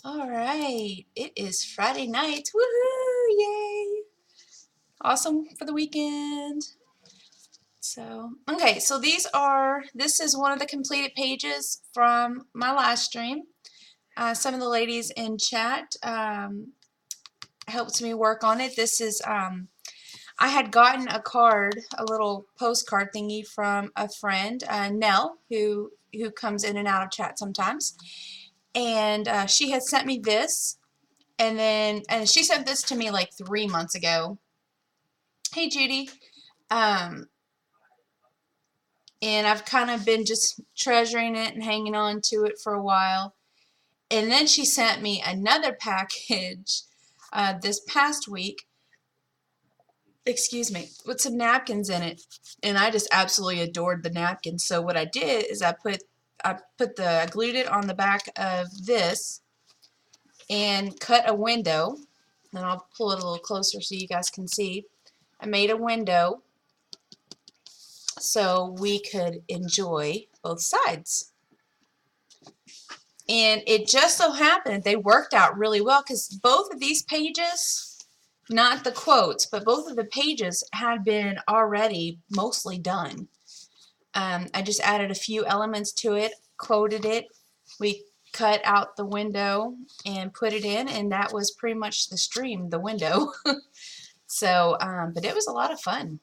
All right, it is Friday night. Woohoo! Yay! Awesome for the weekend. So this is one of the completed pages from my last stream. Some of the ladies in chat helped me work on it. I had gotten a card, a little postcard thingy from a friend, Nell, who comes in and out of chat sometimes. And she had sent me this. And she sent this to me like 3 months ago. Hey Judy. Um, and I've kind of been just treasuring it and hanging on to it for a while. And then she sent me another package this past week, excuse me, with some napkins in it. And I just absolutely adored the napkins. So what I did is I glued it on the back of this and cut a window. And I'll pull it a little closer so you guys can see. I made a window so we could enjoy both sides. And it just so happened they worked out really well because both of these pages, not the quotes, but both of the pages had been already mostly done. I just added a few elements to it, quoted it, we cut out the window and put it in, and that was pretty much the stream, the window. So, but it was a lot of fun.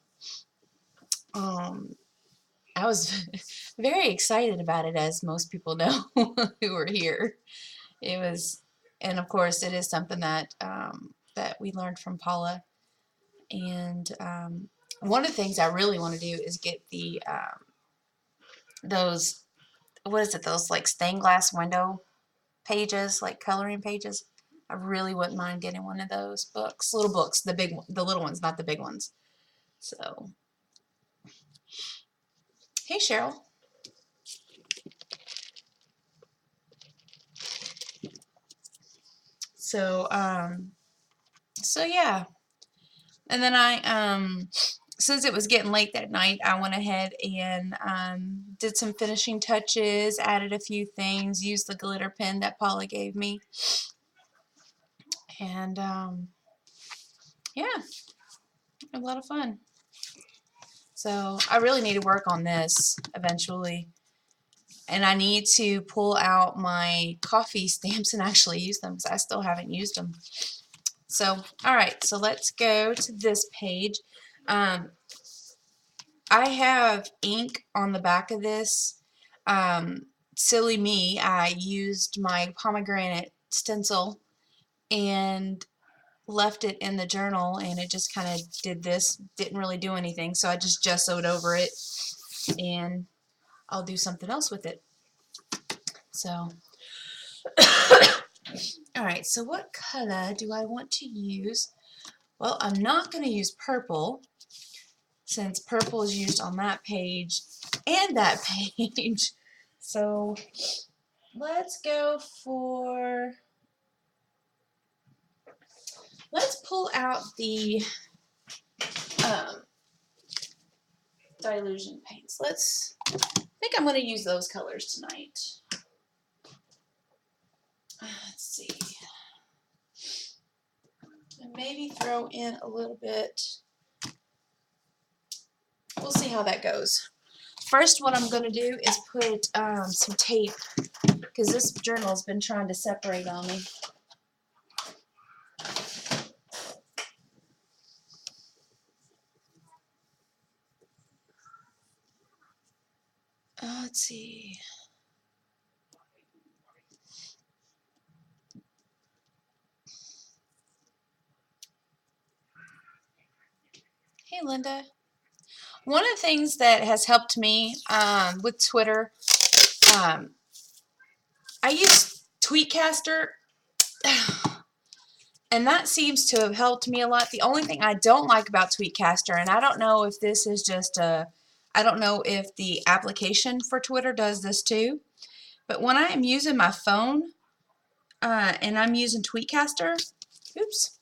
I was very excited about it, as most people know who were here. It was, and of course, it is something that that we learned from Paula. And one of the things I really want to do is get the those, what is it? Those like stained glass window pages, like coloring pages. I really wouldn't mind getting one of those books, little books, the little ones, not the big ones. So, hey Cheryl. So, so yeah. And then since it was getting late that night, I went ahead and did some finishing touches, added a few things, used the glitter pen that Paula gave me. And yeah, a lot of fun. So I really need to work on this eventually. And I need to pull out my coffee stamps and actually use them because I still haven't used them. So, all right, so let's go to this page. I have ink on the back of this. Silly me, I used my pomegranate stencil and left it in the journal, and it just kind of did this, didn't really do anything, so I just gessoed over it, and I'll do something else with it. So, alright, so what color do I want to use? Well, I'm not going to use purple, since purple is used on that page and that page. So let's go for, let's pull out the Dylusion paints. I think I'm going to use those colors tonight. Let's see. And maybe throw in a little bit. We'll see how that goes. First, what I'm going to do is put some tape, because this journal has been trying to separate on me. Let's see. Hey, Linda. One of the things that has helped me with Twitter, I use Tweetcaster, and that seems to have helped me a lot. The only thing I don't like about Tweetcaster, and I don't know if this is just I don't know if the application for Twitter does this too, but when I am using my phone and I'm using Tweetcaster, oops,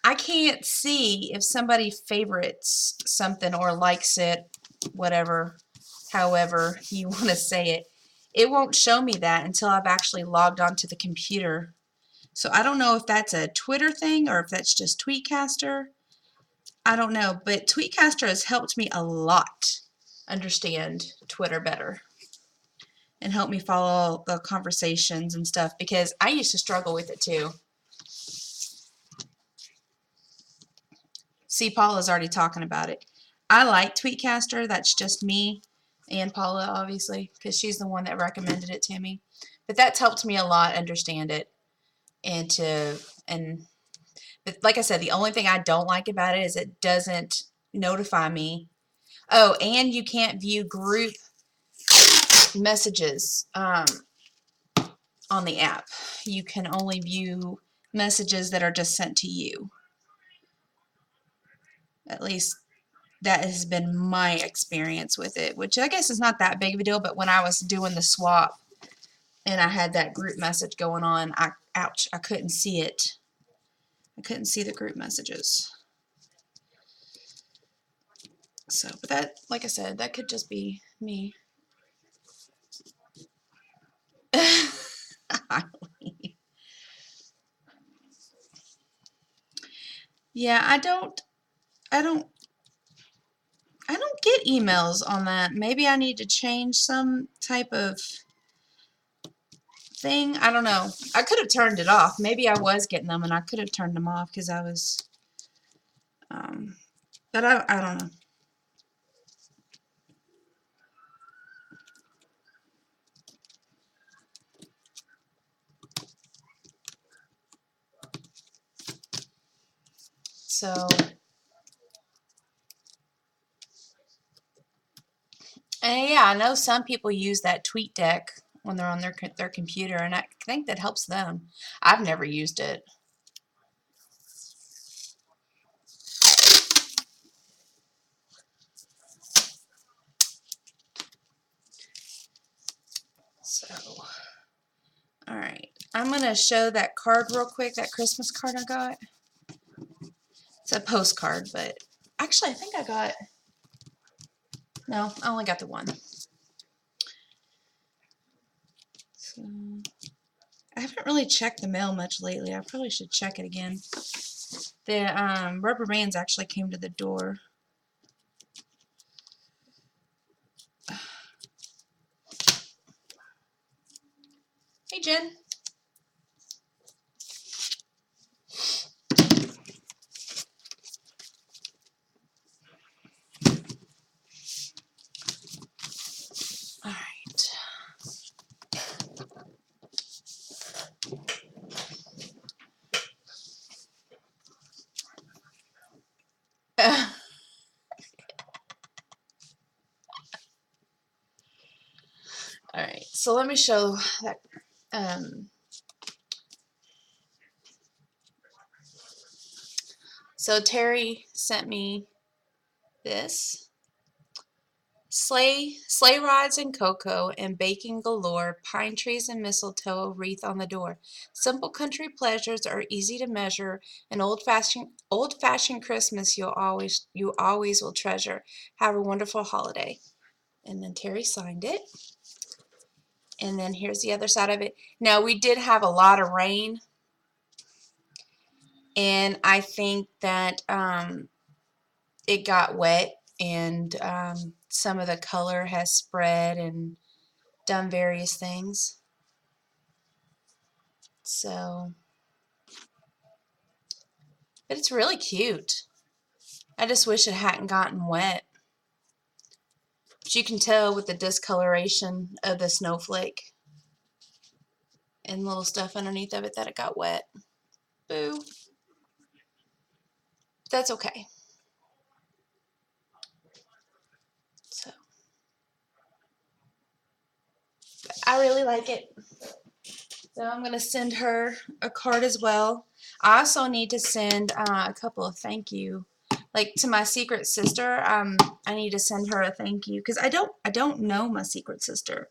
I can't see if somebody favorites something or likes it, whatever, however you want to say it. It won't show me that until I've actually logged onto the computer. So I don't know if that's a Twitter thing or if that's just Tweetcaster. I don't know, but Tweetcaster has helped me a lot understand Twitter better and help me follow the conversations and stuff, because I used to struggle with it too. See, Paula's already talking about it. I like Tweetcaster. That's just me and Paula, obviously, because she's the one that recommended it to me. But that's helped me a lot understand it and but like I said, the only thing I don't like about it is it doesn't notify me. Oh, and you can't view group messages on the app. You can only view messages that are just sent to you. At least that has been my experience with it, which I guess is not that big of a deal, but when I was doing the swap and I had that group message going on, I couldn't see it. I couldn't see the group messages. So, but that, like I said, that could just be me. Yeah, I don't get emails on that. Maybe I need to change some type of thing. I don't know. I could have turned it off. Maybe I was getting them and I could have turned them off because I was, but I don't know. So, and yeah, I know some people use that TweetDeck when they're on their computer, and I think that helps them. I've never used it. So, all right. I'm going to show that card real quick, that Christmas card I got. It's a postcard, but actually I think I got, no, I only got the one. So, I haven't really checked the mail much lately. I probably should check it again. The rubber bands actually came to the door. Hey, Jen. All right. All right. So let me show that. So Terry sent me this. Sleigh rides and cocoa and baking galore, pine trees and mistletoe wreath on the door. Simple country pleasures are easy to measure, an old-fashioned Christmas you always will treasure. Have a wonderful holiday. And then Terry signed it. And then here's the other side of it. Now, we did have a lot of rain, and I think that it got wet, and some of the color has spread and done various things. So, but it's really cute. I just wish it hadn't gotten wet. But you can tell with the discoloration of the snowflake and little stuff underneath of it that it got wet. Boo. That's okay. So, I really like it. So I'm going to send her a card as well. I also need to send a couple of thank you, like to my secret sister. I need to send her a thank you because I don't know my secret sister.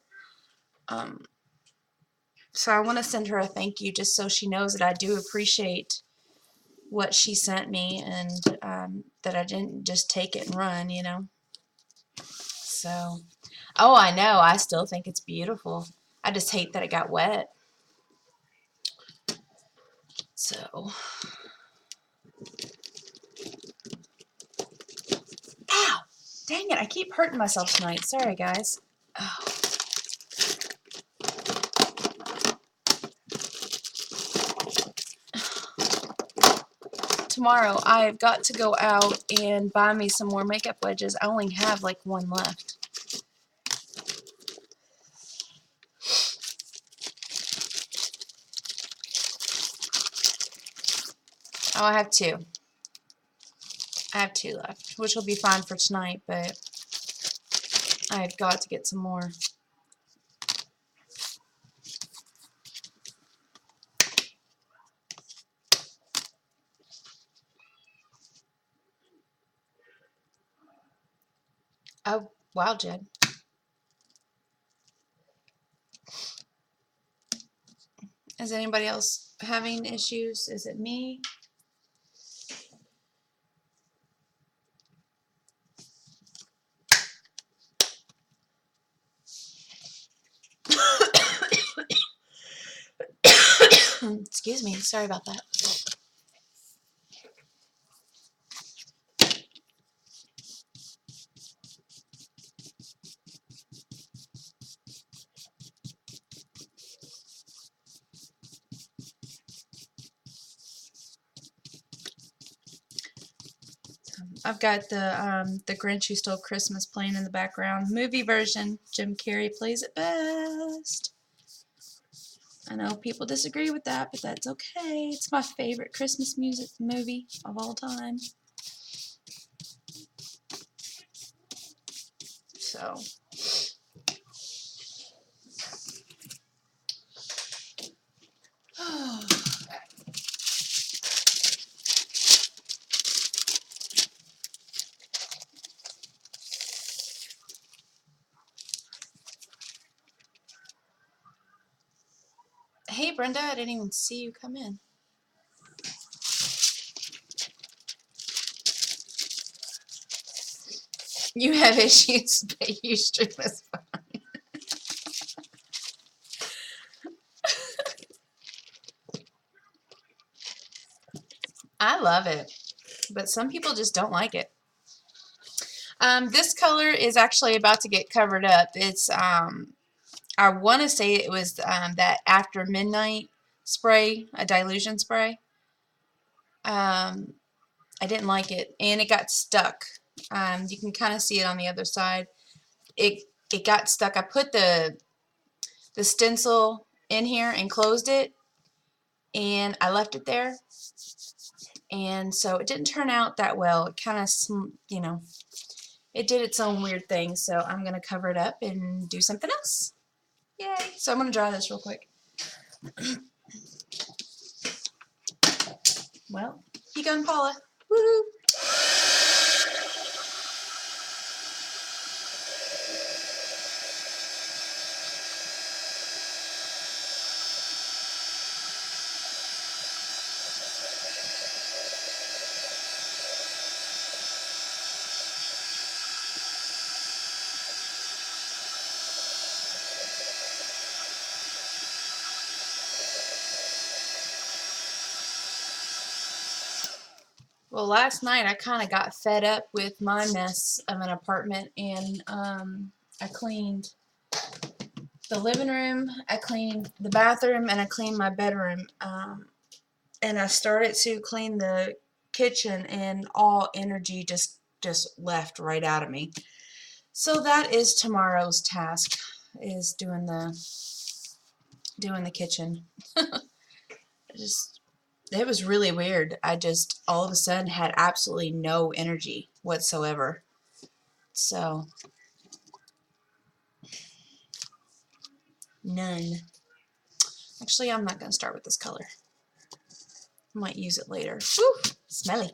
So I want to send her a thank you just so she knows that I do appreciate what she sent me, and that I didn't just take it and run, you know. So, oh, I know. I still think it's beautiful. I just hate that it got wet. So, ow! Dang it, I keep hurting myself tonight. Sorry, guys. Oh. Tomorrow, I've got to go out and buy me some more makeup wedges. I only have like one left. Oh, I have two. I have two left, which will be fine for tonight, but I've got to get some more. Oh, wow, Jed. Is anybody else having issues? Is it me? Excuse me. Sorry about that. I've got the Grinch Who Stole Christmas playing in the background. Movie version. Jim Carrey plays it best. I know people disagree with that, but that's okay. It's my favorite Christmas music movie of all time. So, hey Brenda, I didn't even see you come in. You have issues, but you stream is fine. I love it, but some people just don't like it. This color is actually about to get covered up. It's I want to say it was that After Midnight spray, a dilution spray. I didn't like it, and it got stuck. You can kind of see it on the other side. It got stuck. I put the stencil in here and closed it, and I left it there, and so it didn't turn out that well. It kind of, you know, it did its own weird thing. So I'm gonna cover it up and do something else. Yay! So I'm gonna dry this real quick. Well, you gone, Paula? Woohoo! Well, last night I kind of got fed up with my mess of an apartment, and I cleaned the living room, I cleaned the bathroom, and I cleaned my bedroom. And I started to clean the kitchen, and all energy just left right out of me. So that is tomorrow's task, is doing the kitchen. It was really weird. I just all of a sudden had absolutely no energy whatsoever. So none. Actually, I'm not going to start with this color. I might use it later. Woo! Smelly.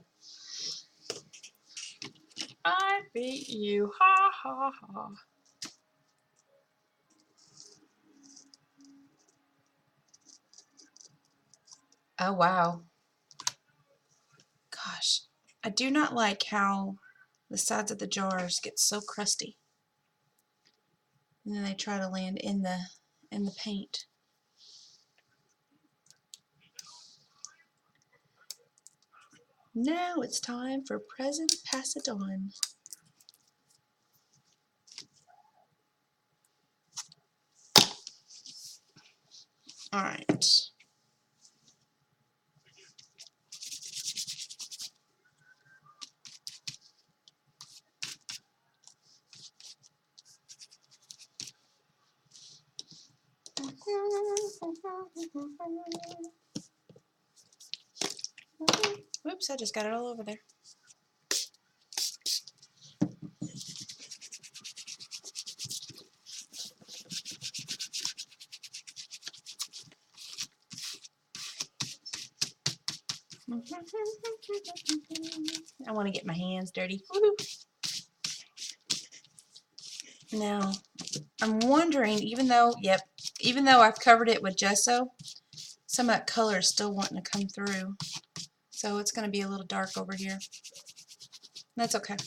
I beat you. Ha ha ha. Oh wow. Gosh. I do not like how the sides of the jars get so crusty. And then they try to land in the paint. Now it's time for present pass it on. All right. Whoops, I just got it all over there. I want to get my hands dirty. Now, I'm wondering, even though I've covered it with gesso, some of that color is still wanting to come through. So it's going to be a little dark over here. That's okay.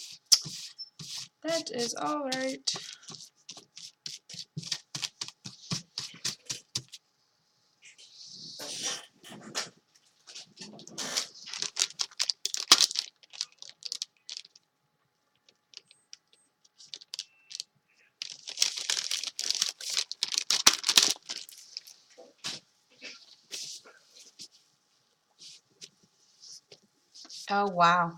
That is all right. Oh, wow.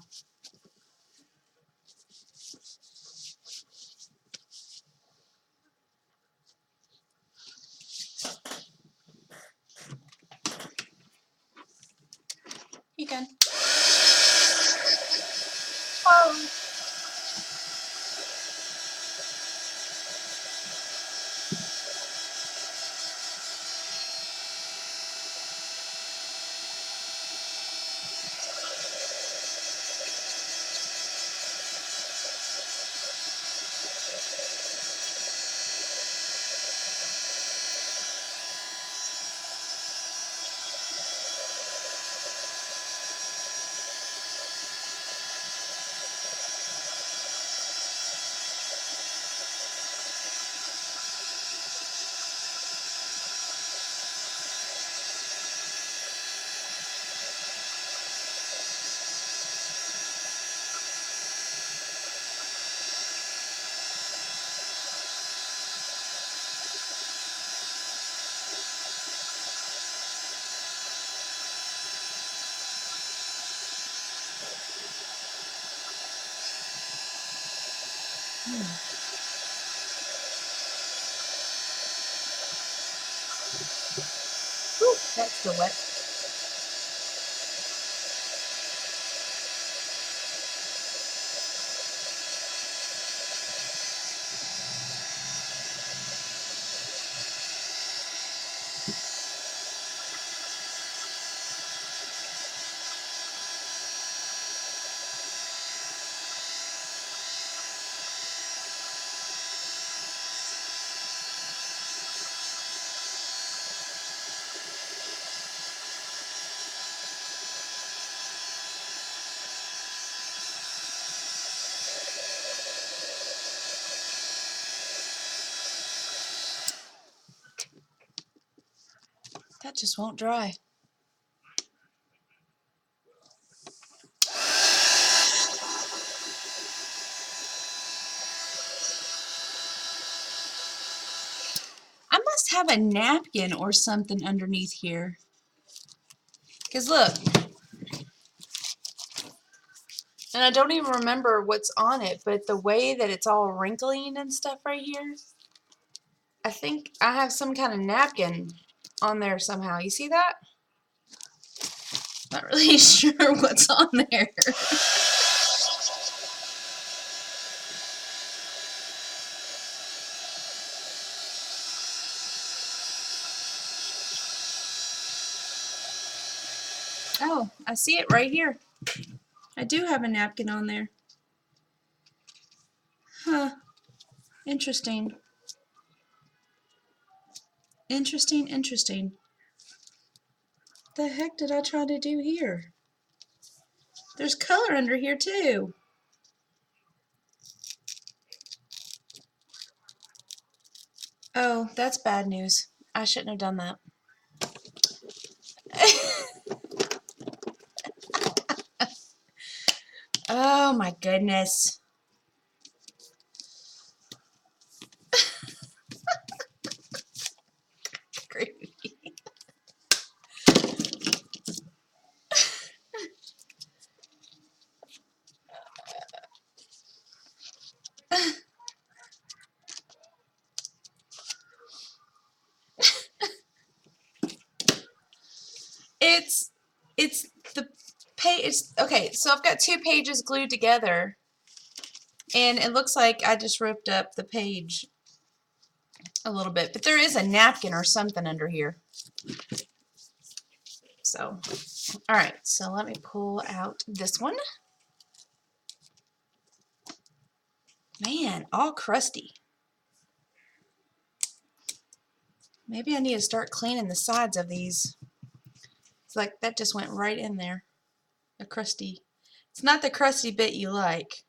You can. Oh. Whew, that's still wet. That just won't dry. I must have a napkin or something underneath here. Because look, and I don't even remember what's on it, but the way that it's all wrinkling and stuff right here, I think I have some kind of napkin on there somehow. You see that? Not really sure what's on there. Oh, I see it right here. I do have a napkin on there. Huh. Interesting. Interesting, interesting. The heck did I try to do here? There's color under here too. Oh, that's bad news. I shouldn't have done that. Oh my goodness. Creepy. It's it's the page. Okay, so I've got 2 pages glued together, and it looks like I just ripped up the page a little bit, but there is a napkin or something under here. So, all right, so let me pull out this one. Man, all crusty. Maybe I need to start cleaning the sides of these. It's like that just went right in there. A crusty. It's not the crusty bit you like.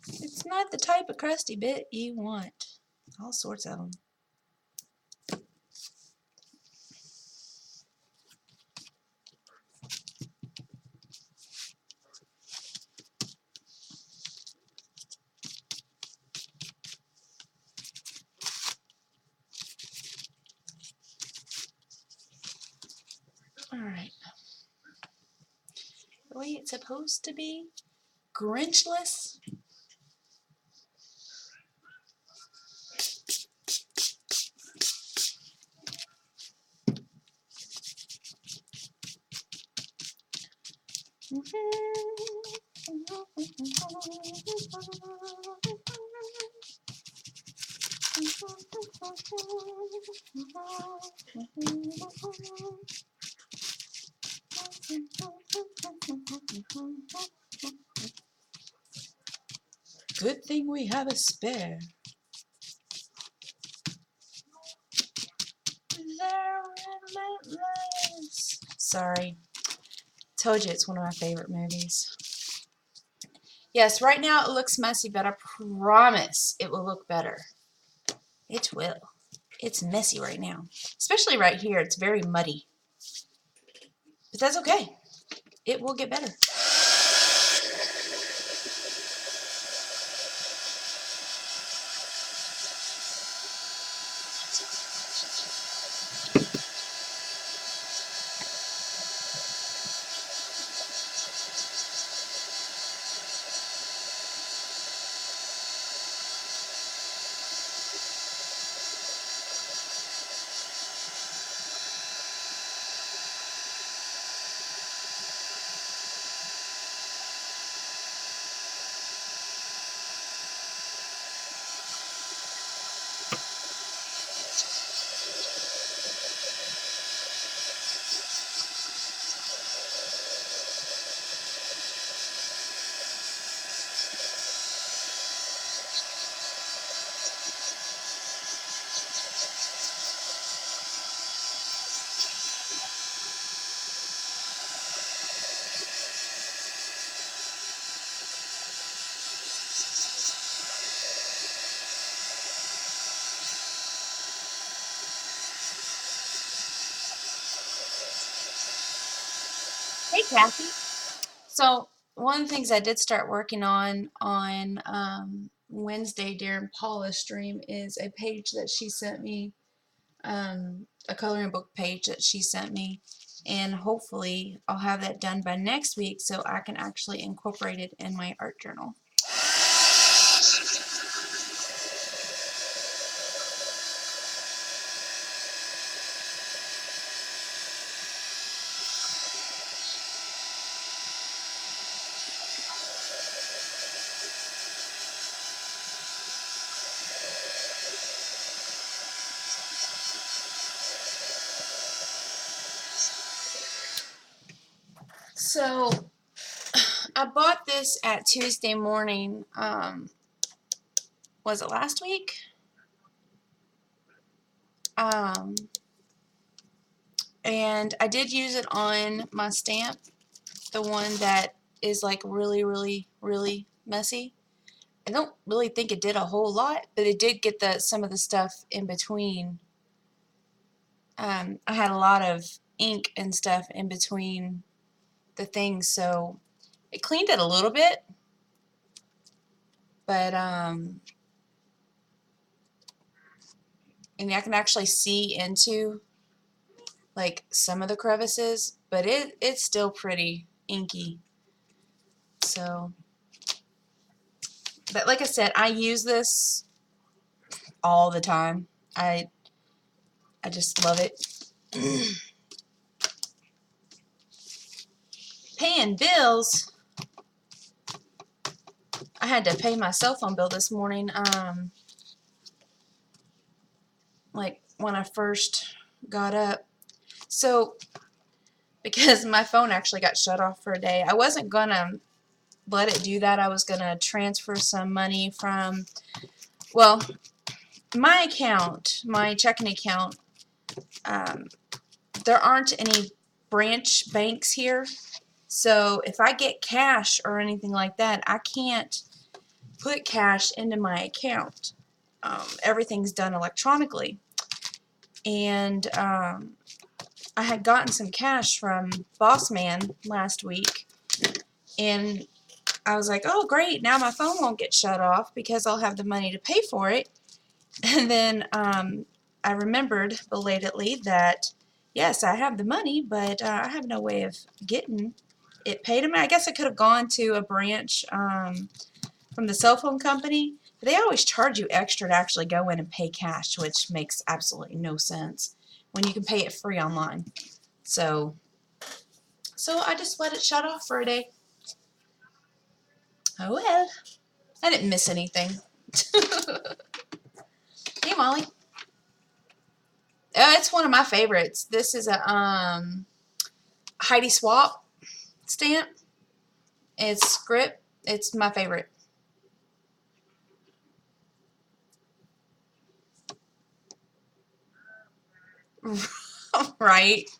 It's not the type of crusty bit you want. All sorts of them. Alright. The way it's supposed to be. Grinchless. Good thing we have a spare. They're relentless. Sorry. Told you it's one of my favorite movies. Yes, right now it looks messy, but I promise it will look better. It will. It's messy right now. Especially right here. It's very muddy. But that's okay. It will get better. Hey, Kathy. So one of the things I did start working on Wednesday during Paula's stream is a page that she sent me, a coloring book page that she sent me, and hopefully I'll have that done by next week so I can actually incorporate it in my art journal. So I bought this at Tuesday morning. Was it last week? And I did use it on my stamp, the one that is like really, really, really messy. I don't really think it did a whole lot, but it did get some of the stuff in between I had a lot of ink and stuff in between the things, so it cleaned it a little bit, but and I can actually see into like some of the crevices, but it's still pretty inky. So, but like I said, I use this all the time. I just love it. Paying bills. I had to pay my cell phone bill this morning. Like when I first got up. So because my phone actually got shut off for a day, I wasn't gonna let it do that. I was gonna transfer some money from, well, my account, my checking account. There aren't any branch banks here, so if I get cash or anything like that, I can't put cash into my account. Everything's done electronically, and I had gotten some cash from Boss Man last week, and I was like, oh great, now my phone won't get shut off because I'll have the money to pay for it. And then I remembered belatedly that yes, I have the money, but I have no way of getting it paid to me. I guess I could have gone to a branch from the cell phone company, but they always charge you extra to actually go in and pay cash, which makes absolutely no sense when you can pay it free online. So I just let it shut off for a day. Oh well. I didn't miss anything. Hey Molly. It's one of my favorites. This is a Heidi Swapp stamp. It's script. It's my favorite. Right?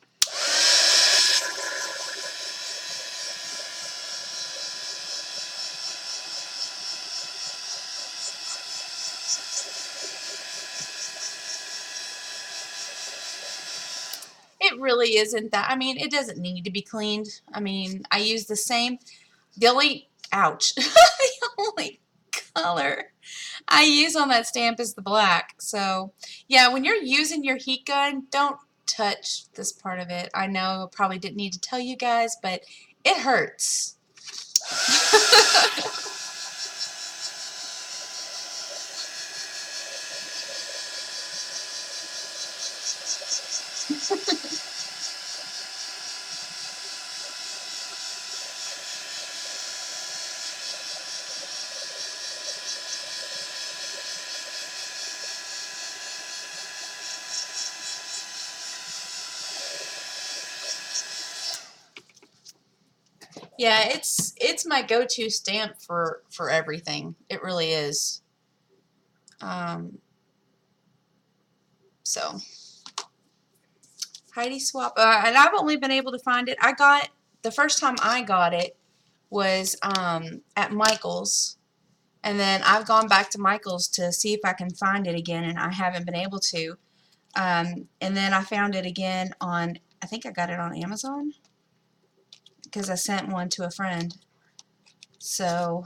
It really isn't that. I mean, it doesn't need to be cleaned. I mean, I use the same. The only, ouch, the only color I use on that stamp is the black. So, yeah, when you're using your heat gun, don't touch this part of it. I know I probably didn't need to tell you guys, but it hurts. Yeah, it's my go-to stamp for everything. It really is. Um, so Heidi Swapp, and I've only been able to find it. I got the first time I got it was at Michael's, and then I've gone back to Michael's to see if I can find it again, and I haven't been able to. And then I found it again on, I think I got it on Amazon because I sent one to a friend. So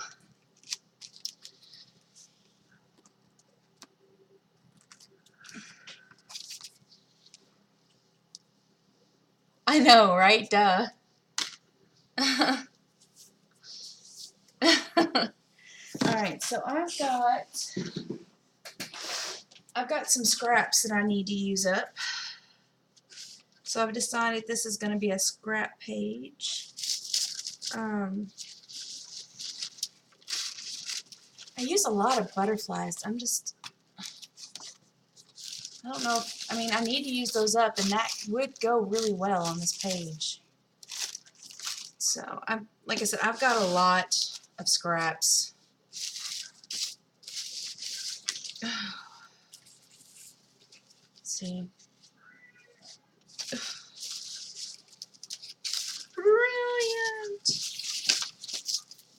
I know, right? Duh. Alright, so I've got some scraps that I need to use up. So I've decided this is going to be a scrap page. I use a lot of butterflies. I don't know if, I mean, I need to use those up, and that would go really well on this page. So, like I said, I've got a lot of scraps. Let's see. Brilliant!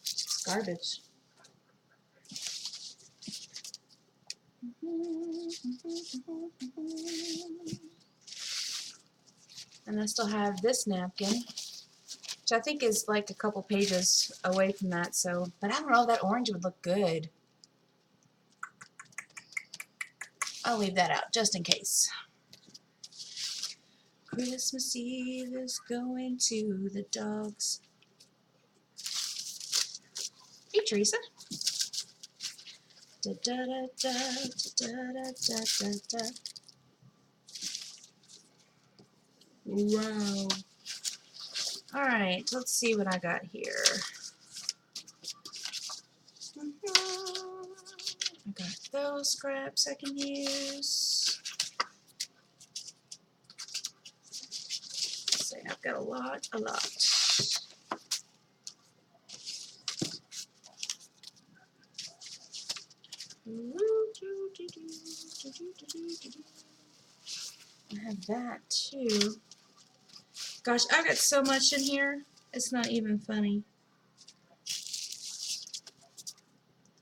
It's garbage. And I still have this napkin, which I think is like a couple pages away from that. So, but I don't know, that orange would look good. I'll leave that out just in case. Christmas Eve is going to the dogs. Hey, Teresa. Da, da, da, da, da, da, da, da, da. Wow. All right, let's see what I got here. I got those scraps I can use. Say I've got a lot. I have that too. Gosh, I've got so much in here. It's not even funny.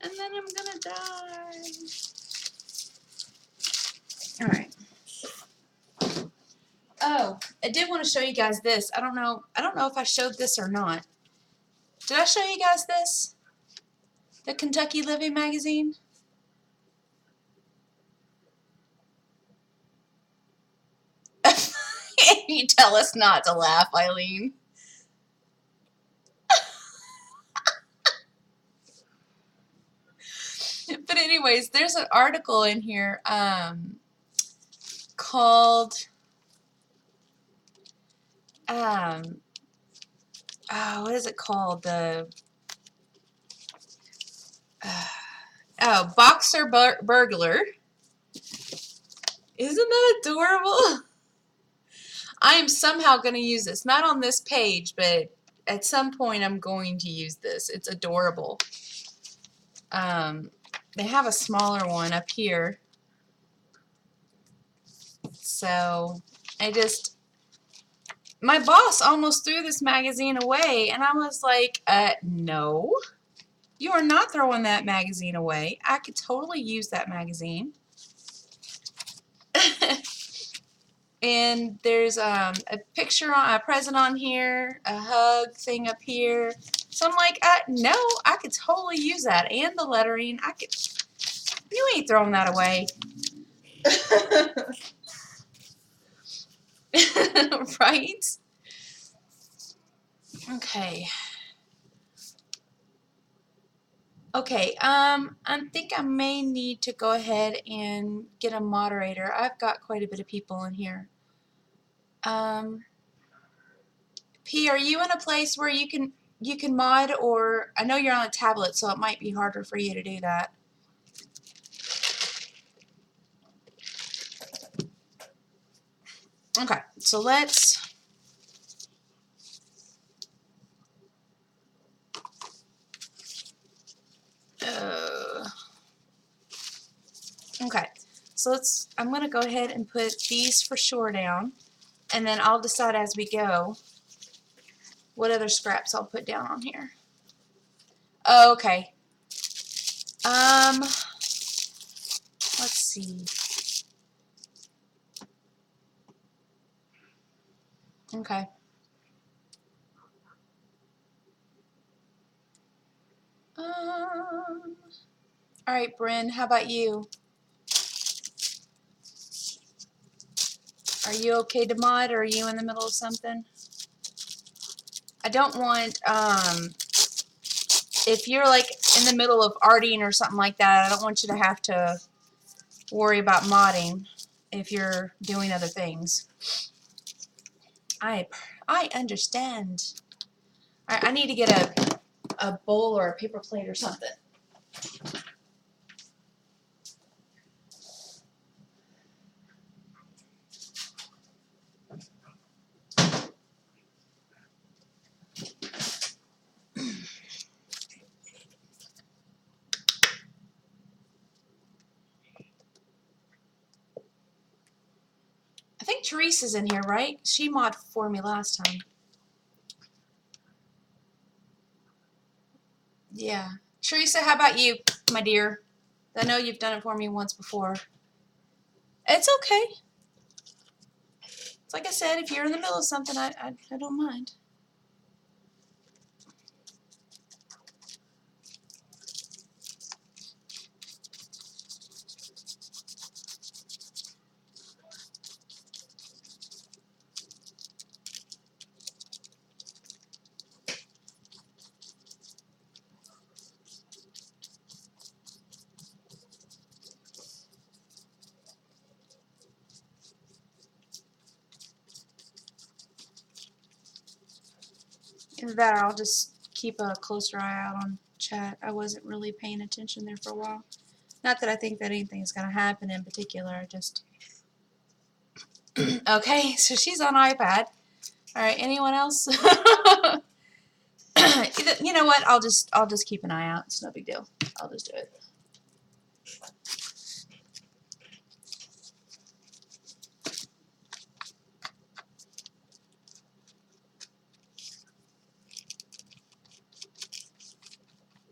And then I'm gonna die. Alright. Oh, I did want to show you guys this. I don't know if I showed this or not. Did I show you guys this? The Kentucky Living magazine? You tell us not to laugh, Eileen. But anyways, there's an article in here called what is it called? The Boxer Burglar. Isn't that adorable? I am somehow going to use this. Not on this page, but at some point I'm going to use this. It's adorable. They have a smaller one up here. So my boss almost threw this magazine away, and I was like, no, you are not throwing that magazine away. I could totally use that magazine. And there's a picture, a present on here, a hug thing up here. So I'm like, no, I could totally use that. And the lettering, you ain't throwing that away. Right? Okay. Okay, I think I may need to go ahead and get a moderator. I've got quite a bit of people in here. P, are you in a place where you can mod, or I know you're on a tablet, so it might be harder for you to do that. Okay, so let's okay, so I'm going to go ahead and put these for sure down, and then I'll decide as we go what other scraps I'll put down on here. Oh, okay. Let's see. Okay. All right, Bryn, how about you? Are you okay to mod, or are you in the middle of something? I don't want, if you're like in the middle of arting or something like that, I don't want you to have to worry about modding if you're doing other things. I understand. I need to get a bowl or a paper plate or something. I think Teresa's in here, right? She modded for me last time. Yeah. Teresa, how about you, my dear? I know you've done it for me once before. It's okay. It's like I said, if you're in the middle of something, I don't mind. Either that or I'll just keep a closer eye out on chat. I wasn't really paying attention there for a while. Not that I think that anything's going to happen in particular. I just... Okay, so she's on iPad. Alright, anyone else? You know what? I'll just keep an eye out. It's no big deal. I'll just do it.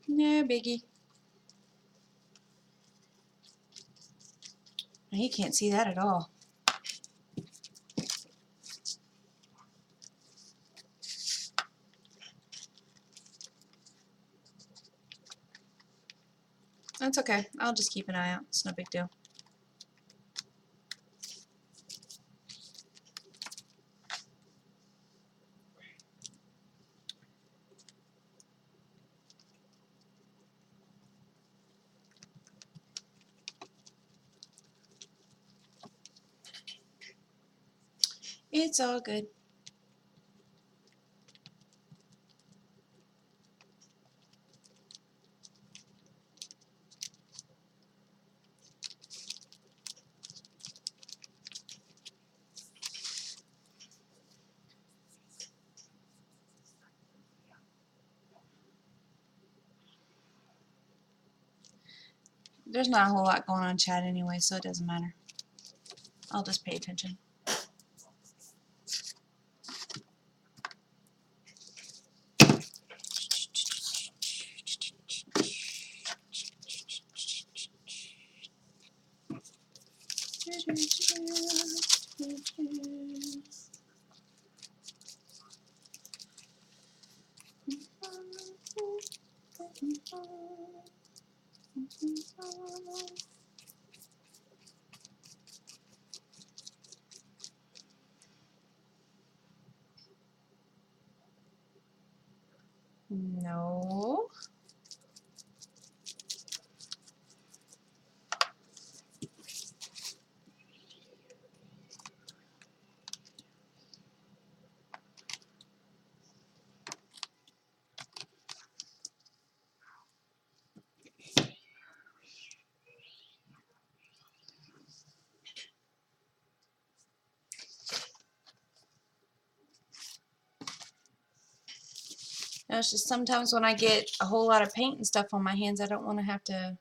No biggie. He can't see that at all. That's okay. I'll just keep an eye out. It's no big deal. It's all good. There's not a whole lot going on in chat anyway, so it doesn't matter. I'll just pay attention. No. No, it's just sometimes when I get a whole lot of paint and stuff on my hands, I don't want to have to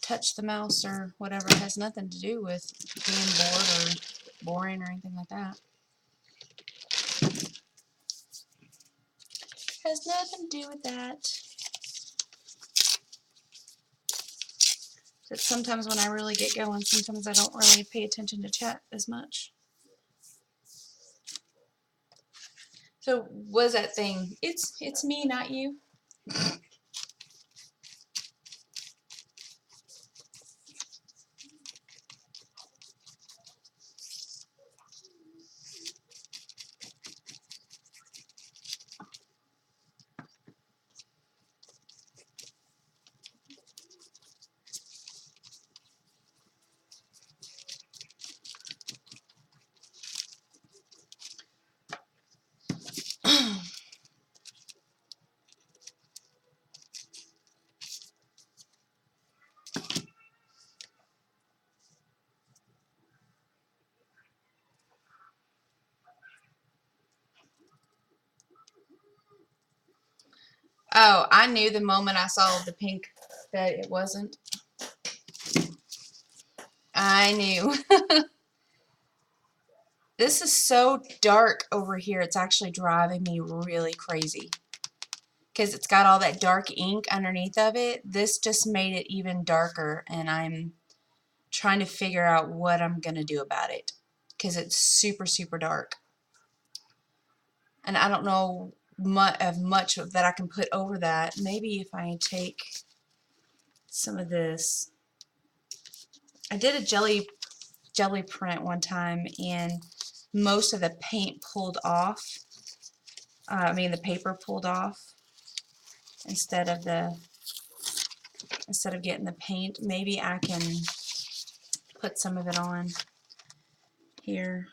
touch the mouse or whatever. It has nothing to do with being bored or boring or anything like that. Has nothing to do with that. But sometimes when I really get going, sometimes I don't really pay attention to chat as much. So what is that thing? It's me, not you. Oh, I knew the moment I saw the pink that it wasn't. I knew. This is so dark over here. It's actually driving me really crazy. Because it's got all that dark ink underneath of it. This just made it even darker, and I'm trying to figure out what I'm going to do about it. because it's super, super dark. And I don't know much that I can put over that. Maybe if I take some of this. I did a jelly print one time, and most of the paint pulled off. I mean, the paper pulled off instead of getting the paint. Maybe I can put some of it on here.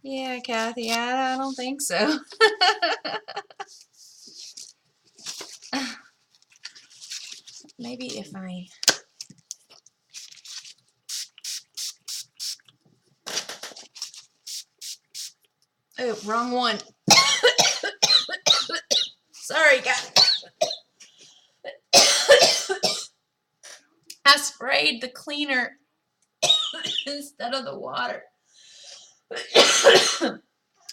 Yeah, Kathy, I don't think so. Maybe if I... Oh, wrong one. Sorry, guys. I sprayed the cleaner instead of the water.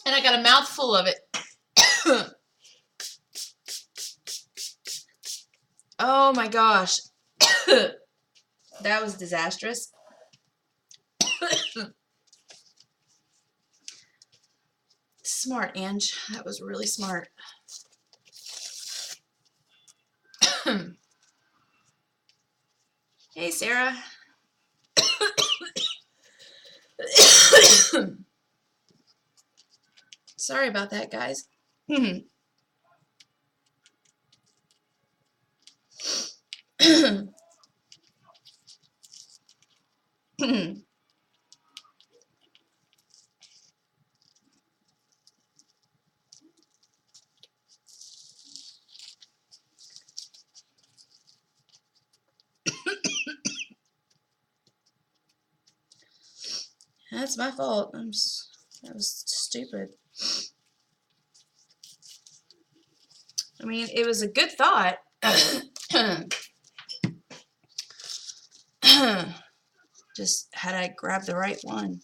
And I got a mouthful of it. Oh my gosh. That was disastrous. Smart, Ange. That was really smart. Hey, Sarah. Sorry about that, guys. That's my fault. That was stupid. I mean, it was a good thought. Just had I grabbed the right one.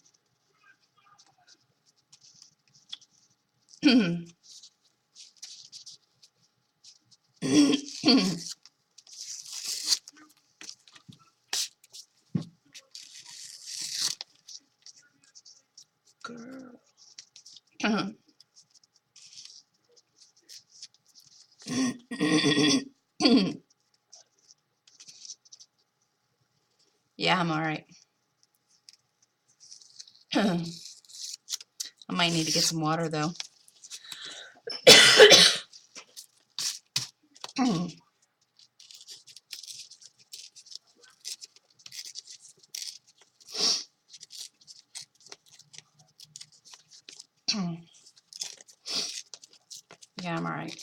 Girl. Yeah, I'm alright. I might need to get some water though. Yeah, I'm alright.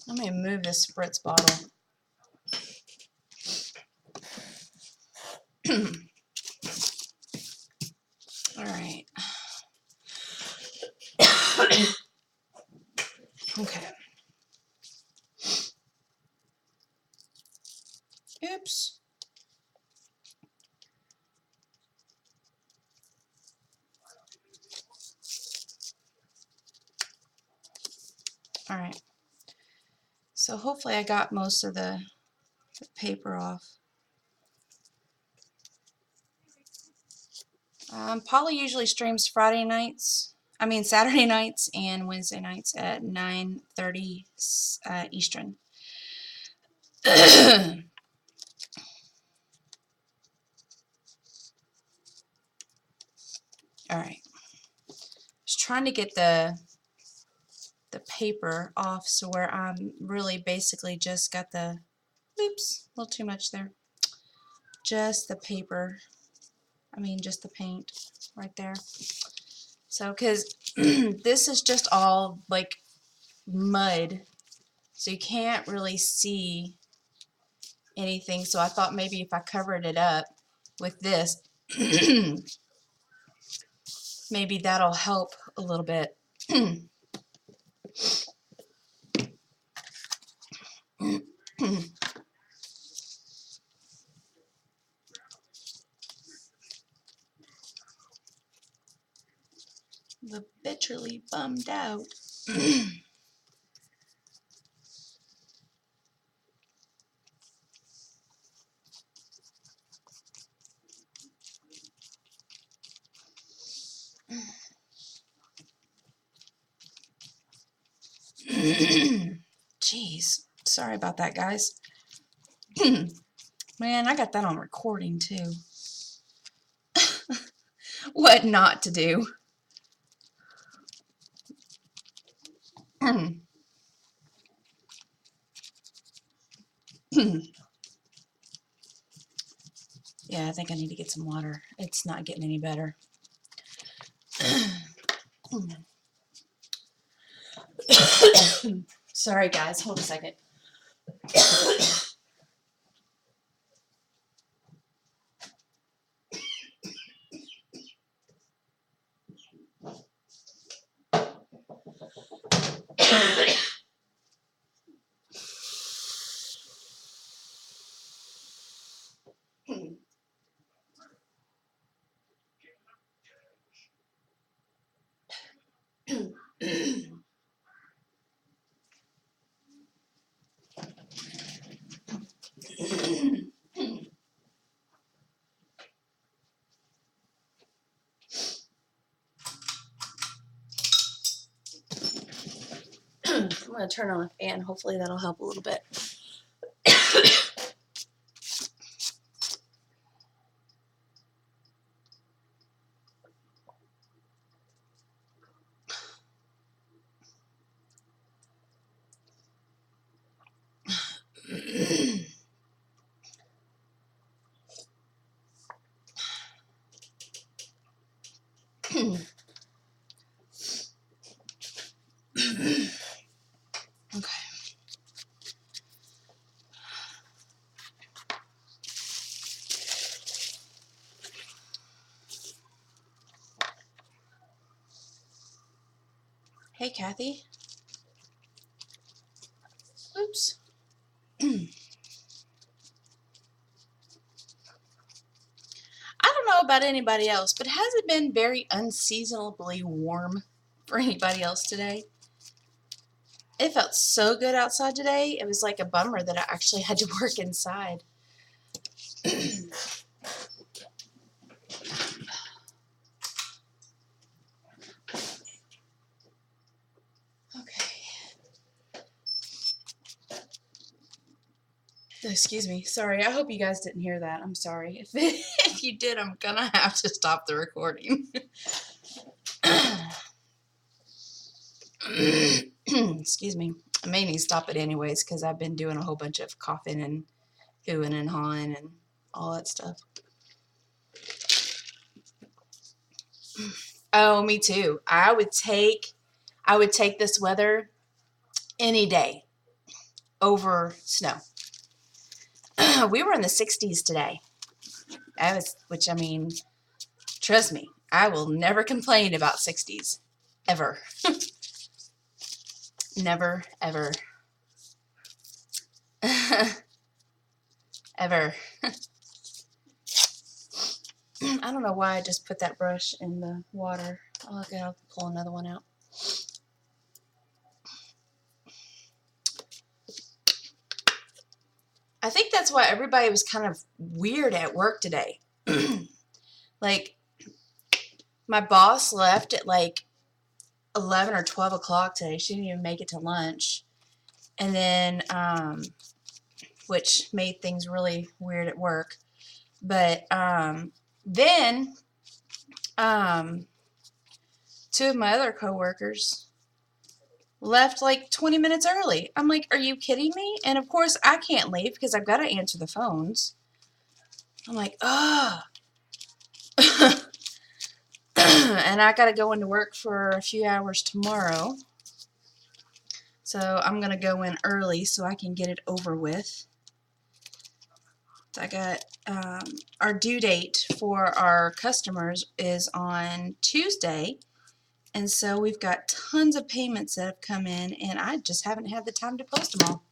Let me move this spritz bottle. Alright. Okay. Oops. Alright. So hopefully I got most of the paper off. Polly usually streams Saturday nights and Wednesday nights at 9:30 Eastern. Alright. Just trying to get the paper off so where I'm really basically just got the, oops, a little too much there. Just the paper. I mean just the paint right there. So, because this is just all like mud, so you can't really see anything. So I thought maybe if I covered it up with this, maybe that'll help a little bit. Literally bummed out. Jeez, sorry about that, guys. Man, I got that on recording too. What not to do. Yeah, I think I need to get some water. It's not getting any better. Sorry, guys. Hold a second. I'm going to turn on a fan. Hopefully that'll help a little bit. Okay. Hey, Kathy. Oops. I don't know about anybody else, but has it been very unseasonably warm for anybody else today? It felt so good outside today. It was like a bummer that I actually had to work inside. Okay. Excuse me. Sorry. I hope you guys didn't hear that. I'm sorry. If you did, I'm gonna have to stop the recording. Excuse me. I may need to stop it anyways because I've been doing a whole bunch of coughing and hooing and hawing and all that stuff. Oh, me too. I would take this weather any day over snow. We were in the 60s today. Which I mean, trust me, I will never complain about 60s. Ever. Never, ever. Ever. I don't know why I just put that brush in the water. I'll pull another one out. I think that's why everybody was kind of weird at work today. Like, my boss left at like 11 or 12 o'clock today. She didn't even make it to lunch. And then, which made things really weird at work. But then two of my other coworkers left like 20 minutes early. I'm like, are you kidding me? And of course, I can't leave because I've got to answer the phones. I'm like, ugh. And and I gotta go into work for a few hours tomorrow. So I'm gonna go in early so I can get it over with. So I got our due date for our customers is on Tuesday, and so we've got tons of payments that have come in, and I just haven't had the time to post them all.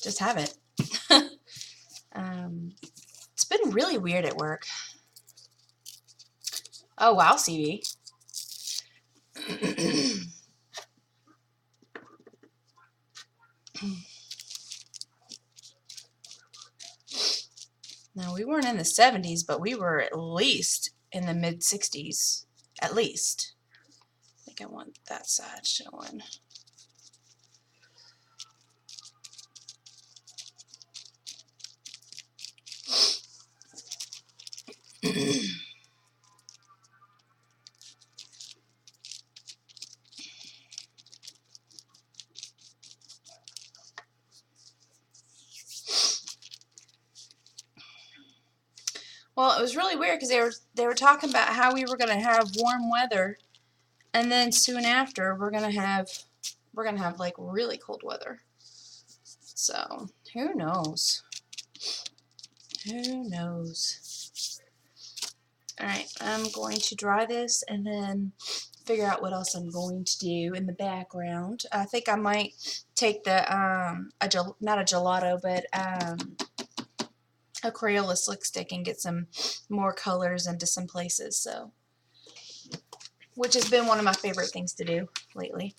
Just haven't. It's been really weird at work. Oh wow, CV. Now, we weren't in the 70s, but we were at least in the mid 60s. At least. I think I want that side showing. Well, it was really weird because they were talking about how we were going to have warm weather, and then soon after we're going to have like really cold weather. So, who knows? Who knows? All right, I'm going to dry this and then figure out what else I'm going to do in the background. I think I might take the not a gelato, but a Crayola slick stick and get some more colors into some places. So, which has been one of my favorite things to do lately.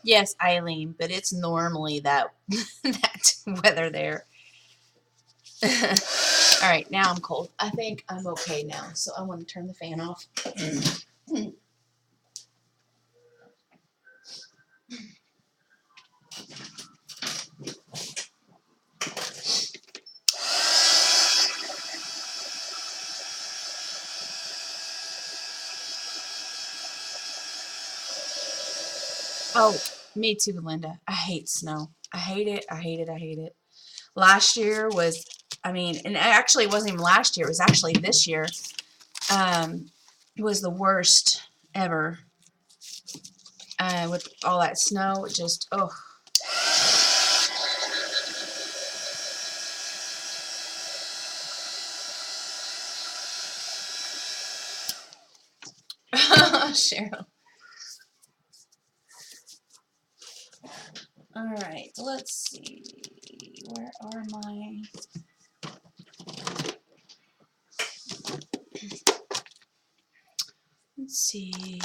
Yes, Eileen, but it's normally that that weather there. All right, now I'm cold. I think I'm okay now, so I want to turn the fan off. Oh, me too, Linda. I hate snow. I hate it. I hate it. I hate it. Last year was, I mean, and actually it wasn't even last year. It was actually this year. It was the worst ever. With all that snow, it just, oh. Cheryl. All right, let's see. Where are my... Let's see.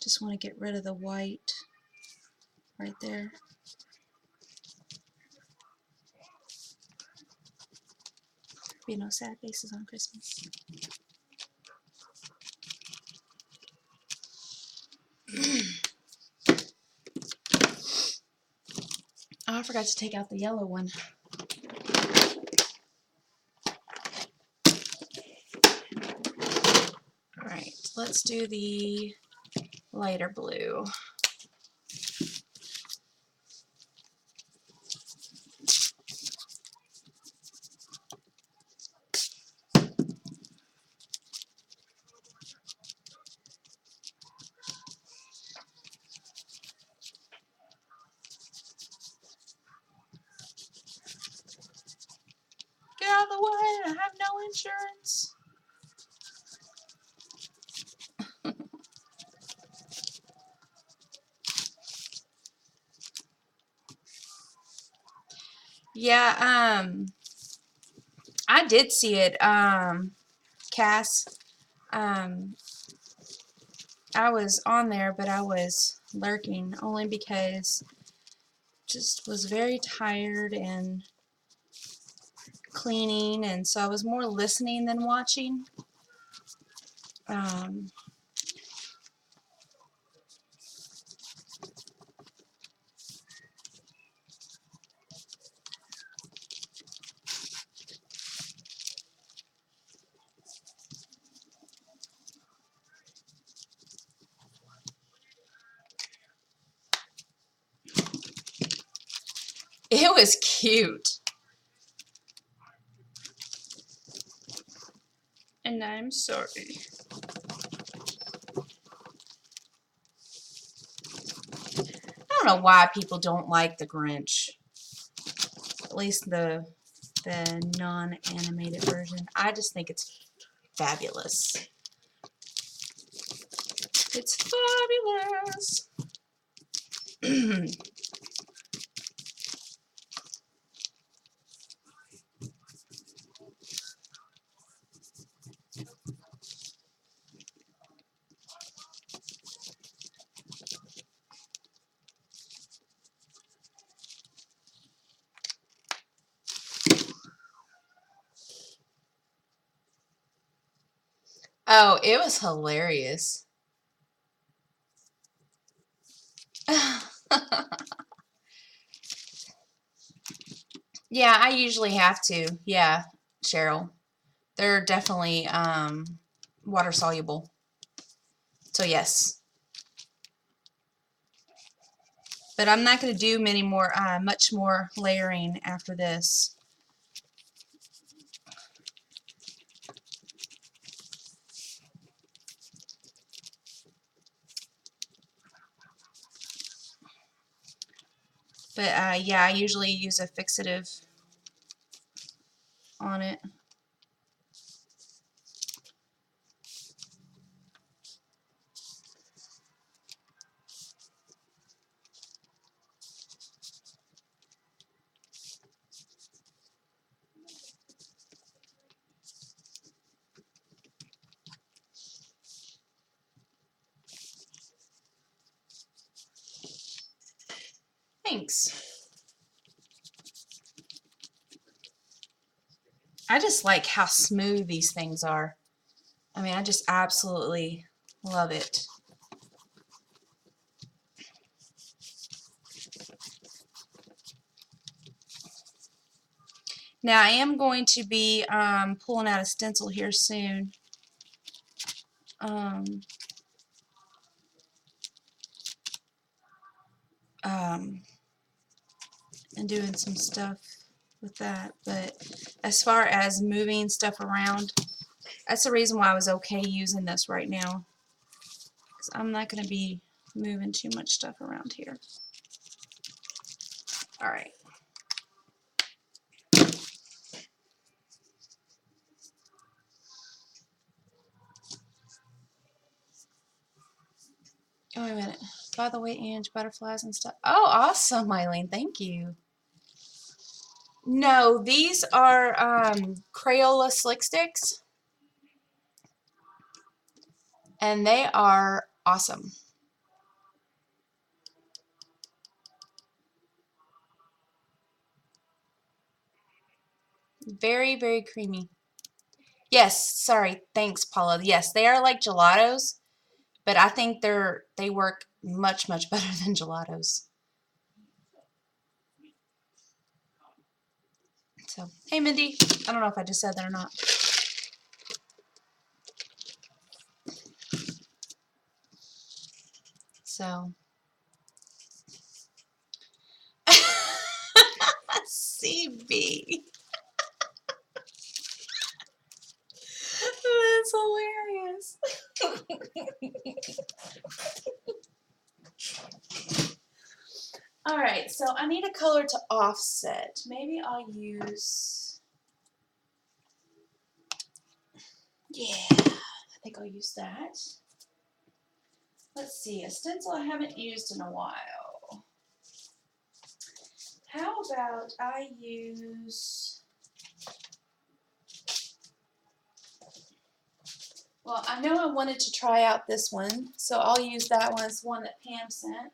Just want to get rid of the white right there. Be no sad faces on Christmas. Oh, I forgot to take out the yellow one. Alright, let's do the lighter blue. Yeah, I did see it, Cass. Um, I was on there, but I was lurking only because just was very tired and cleaning, and so I was more listening than watching. Um, it was cute. And I'm sorry. I don't know why people don't like the Grinch. At least the non-animated version. I just think it's fabulous. It's fabulous. Oh, it was hilarious. Yeah, I usually have to. Yeah, Cheryl. They're definitely water soluble. So yes. But I'm not going to do much more layering after this. But yeah, I usually use a fixative on it. Thanks. I just like how smooth these things are. I mean, I just absolutely love it. Now, I am going to be pulling out a stencil here soon. Um, um, and doing some stuff with that. But as far as moving stuff around, that's the reason why I was okay using this right now. Because I'm not going to be moving too much stuff around here. Alright. Oh, wait a minute. By the way, Ange, butterflies and stuff. Oh, awesome, Eileen. Thank you. No, these are Crayola Slick Sticks. And they are awesome. Very, very creamy. Yes, sorry. Thanks, Paula. Yes, they are like gelatos, but I think they work much, much better than gelatos. So, hey, Mindy. I don't know if I just said that or not. So, CB. That's hilarious. Alright, so I need a color to offset. Maybe I'll use, yeah, I think I'll use that. Let's see, a stencil I haven't used in a while. How about I use, well, I know I wanted to try out this one, so I'll use that one as one that Pam sent.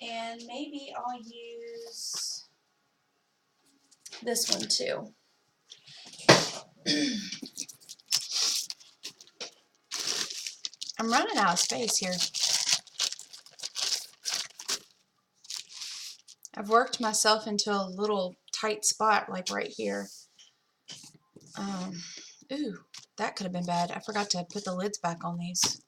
And maybe I'll use this one too. I'm running out of space here. I've worked myself into a little tight spot like right here. Ooh, that could have been bad. I forgot to put the lids back on these.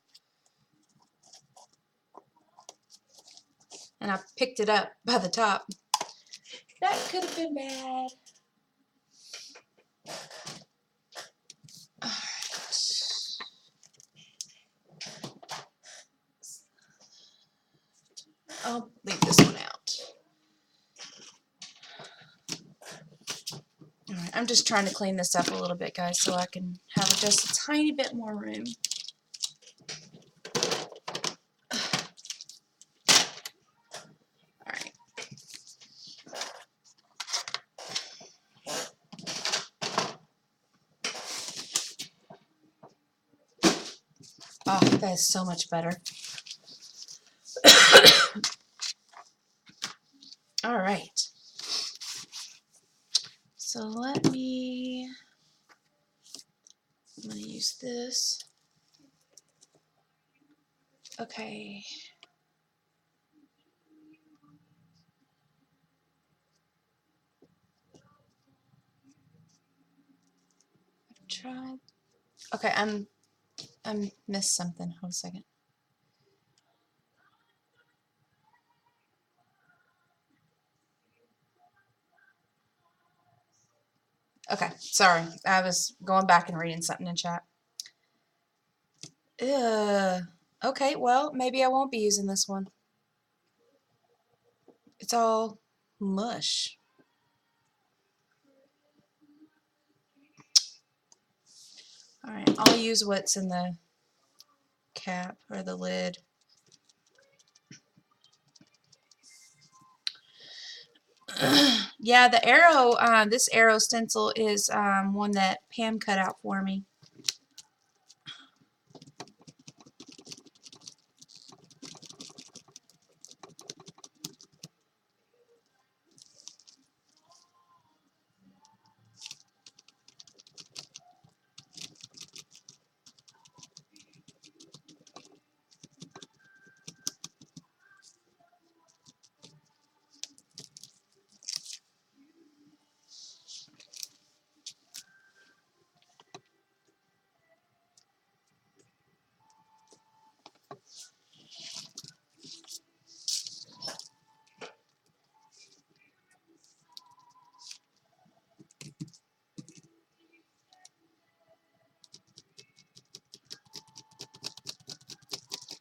And I picked it up by the top. That could have been bad. Alright. I'll leave this one out. Alright, I'm just trying to clean this up a little bit, guys, so I can have just a tiny bit more room. Alright. Oh, that is so much better. All right. So I'm going to use this. Okay. I've tried. Okay, I'm missed something. Hold a second. Okay, sorry. I was going back and reading something in chat. Okay, well, maybe I won't be using this one. It's all mush. Alright, I'll use what's in the cap or the lid. Yeah, the arrow, this arrow stencil is one that Pam cut out for me.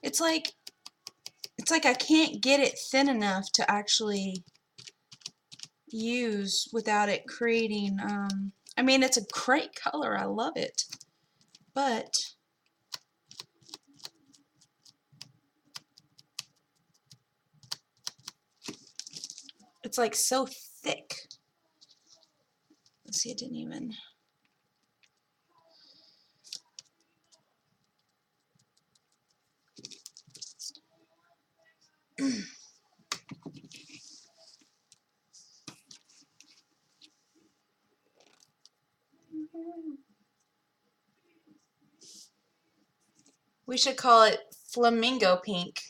It's like I can't get it thin enough to actually use without it creating, I mean, it's a great color. I love it. But it's like so thick. Let's see, it didn't even. We should call it flamingo pink.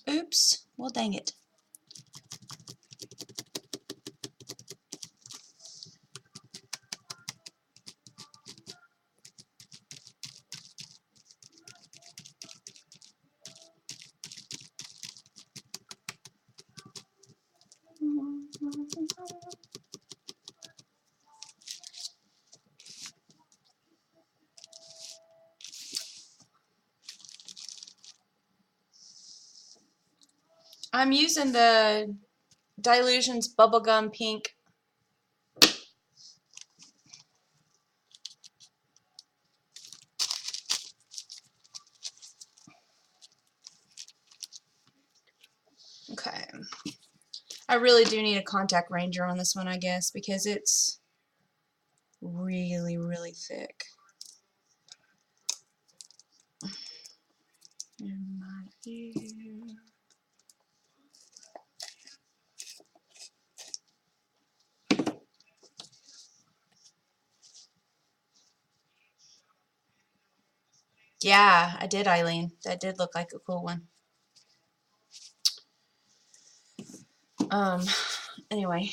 Oops. Well, dang it. I'm using the Dylusions Bubblegum Pink. Okay. I really do need a contact ranger on this one, I guess, because it's really, really thick. In my ear. Yeah, I did, Eileen. That did look like a cool one. Anyway.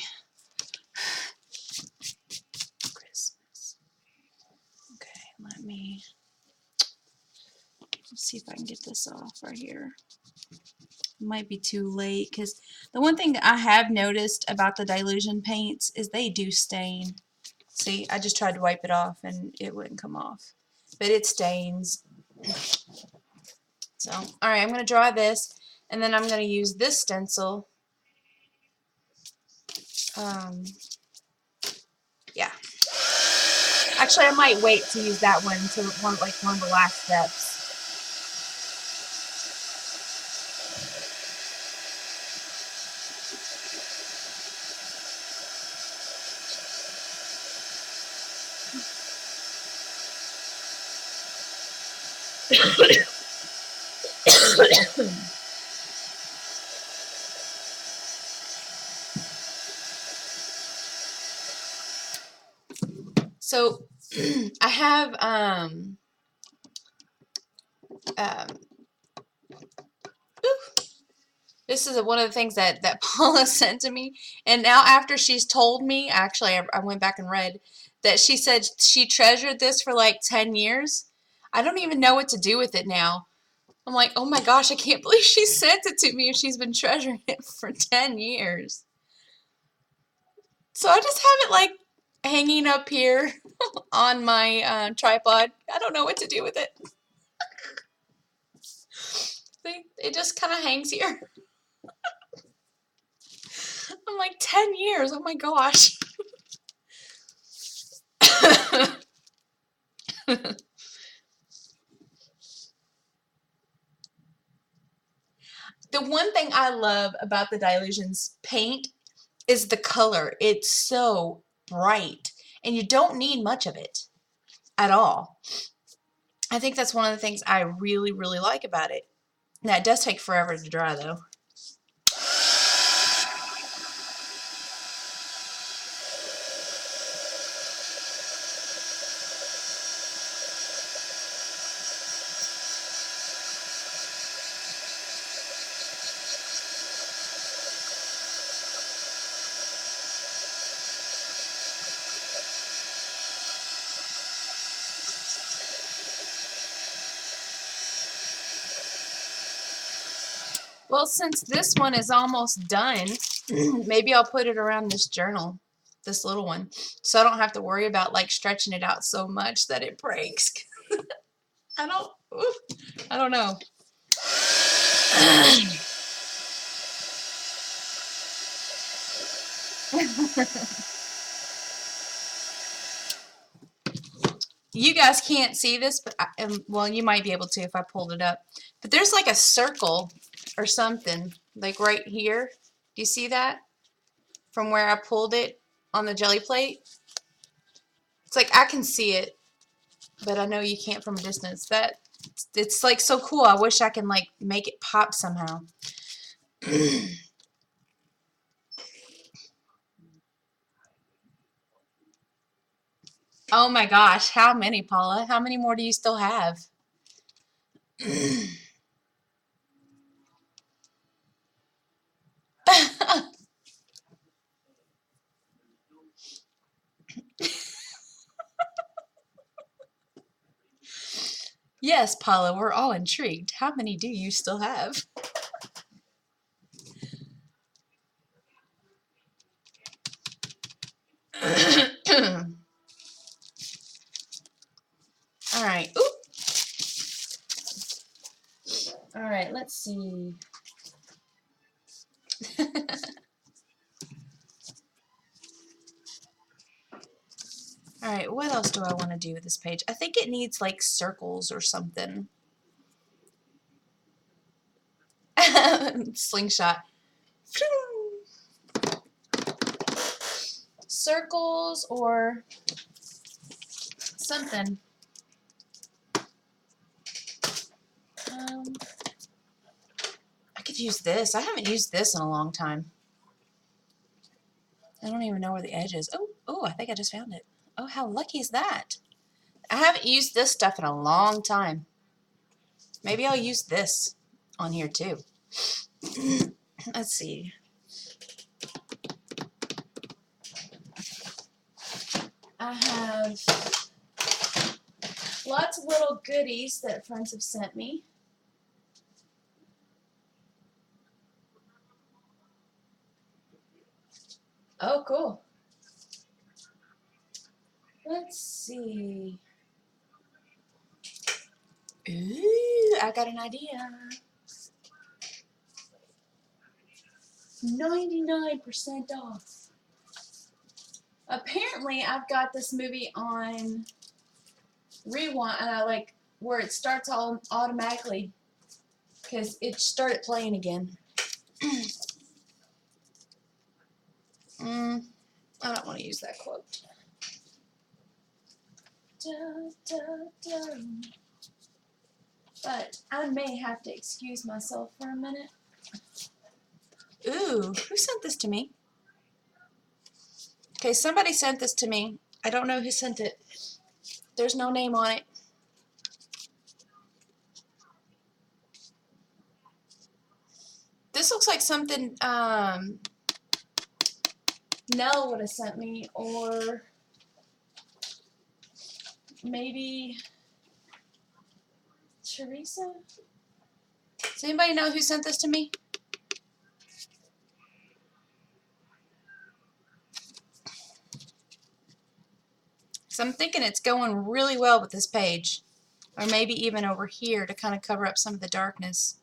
Christmas. Okay, let me see if I can get this off right here. Might be too late, because the one thing that I have noticed about the Dylusion paints is they do stain. See, I just tried to wipe it off and it wouldn't come off. But it stains. So, alright, I'm going to dry this, and then I'm going to use this stencil. Yeah. Actually, I might wait to use that one to one of the last steps. So I have this is one of the things that Paula sent to me, and now after she's told me, actually I went back and read that she said she treasured this for like 10 years. I don't even know what to do with it now. I'm like, oh my gosh, I can't believe she sent it to me if she's been treasuring it for 10 years. So I just have it like hanging up here on my tripod. I don't know what to do with it. See, it just kind of hangs here. I'm like, 10 years, oh my gosh. The one thing I love about the Dylusions paint is the color. It's so bright, and you don't need much of it at all. I think that's one of the things I really, really like about it. Now, it does take forever to dry, though. Well, since this one is almost done, maybe I'll put it around this journal, this little one, so I don't have to worry about like stretching it out so much that it breaks. I don't know. You guys can't see this, but well, you might be able to if I pulled it up. But there's like a circle or something, like right here. Do you see that? From where I pulled it on the jelly plate. It's like I can see it, but I know you can't from a distance. It's like so cool. I wish I can like make it pop somehow. Oh my gosh, how many, Paula? How many more do you still have? Yes, Paula, we're all intrigued. How many do you still have? All right. Oop. All right, let's see. Alright, what else do I want to do with this page? I think it needs like circles or something. Slingshot. Circles or something. I could use this. I haven't used this in a long time. I don't even know where the edge is. Oh, I think I just found it. Oh, how lucky is that? I haven't used this stuff in a long time. Maybe I'll use this on here too. Let's see. I have lots of little goodies that friends have sent me. Oh, cool. Let's see. Ooh, I got an idea. 99% off. Apparently, I've got this movie on rewind, like where it starts all automatically because it started playing again. I don't want to use that quote. But I may have to excuse myself for a minute. Ooh, who sent this to me? Okay, somebody sent this to me. I don't know who sent it. There's no name on it. This looks like something Nell would have sent me, or maybe Teresa? Does anybody know who sent this to me? So I'm thinking it's going really well with this page. Or maybe even over here to kind of cover up some of the darkness.